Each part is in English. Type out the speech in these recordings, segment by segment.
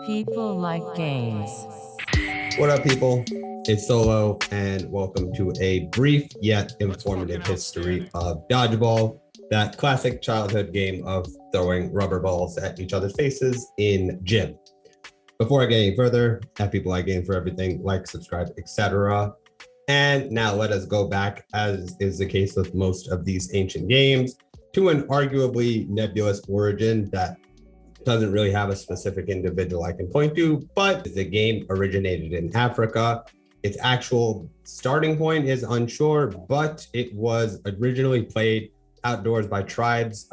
People like games. What up, people? It's Solo, and welcome to a brief yet informative history of Dodgeball, that classic childhood game of throwing rubber balls at each other's faces in gym. Before I get any further, at People Like Game for everything, like, subscribe, etc. And now let us go back, as is the case with most of these ancient games, to an arguably nebulous origin that doesn't really have a specific individual I can point to, but the game originated in Africa. Its actual starting point is unsure, but it was originally played outdoors by tribes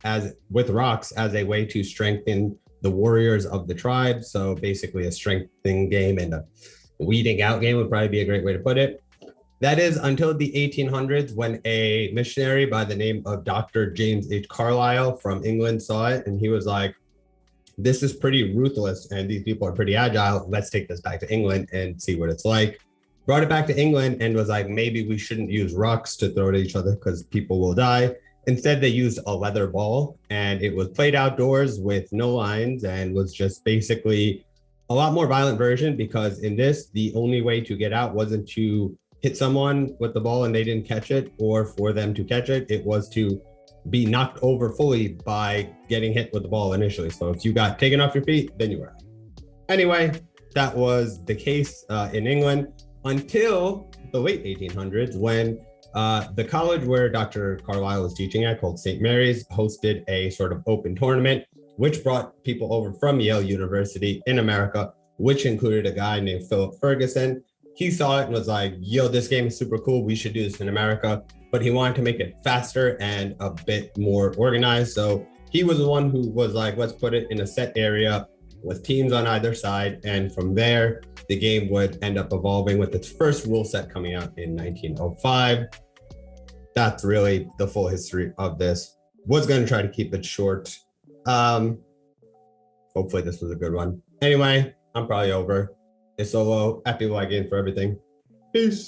as with rocks as a way to strengthen the warriors of the tribe. So basically a strengthening game and a weeding out game would probably be a great way to put it. That is until the 1800s, when a missionary by the name of Dr. James H. Carlisle from England saw it, and he was like, this is pretty ruthless and these people are pretty agile. Let's take this back to England and see what it's like. Brought it back to England and was like, maybe we shouldn't use rocks to throw at each other because people will die. Instead, they used a leather ball, and it was played outdoors with no lines and was just basically a lot more violent version, because in this, the only way to get out wasn't to hit someone with the ball and they didn't catch it, or for them to catch it. It was to be knocked over fully by getting hit with the ball initially. So if you got taken off your feet, then you were out. Anyway, that was the case in England until the late 1800s, when the college where Dr. Carlisle was teaching at, called St. Mary's, hosted a sort of open tournament, which brought people over from Yale University in America, which included a guy named Philip Ferguson. He saw it and was like, yo, this game is super cool. We should do this in America. But he wanted to make it faster and a bit more organized. So he was the one who was like, let's put it in a set area with teams on either side. And from there, the game would end up evolving with its first rule set coming out in 1905. That's really the full history of this. Was going to try to keep it short. Hopefully this was a good one. Anyway, I'm probably over. It's Solo at People Like Game for everything. Peace.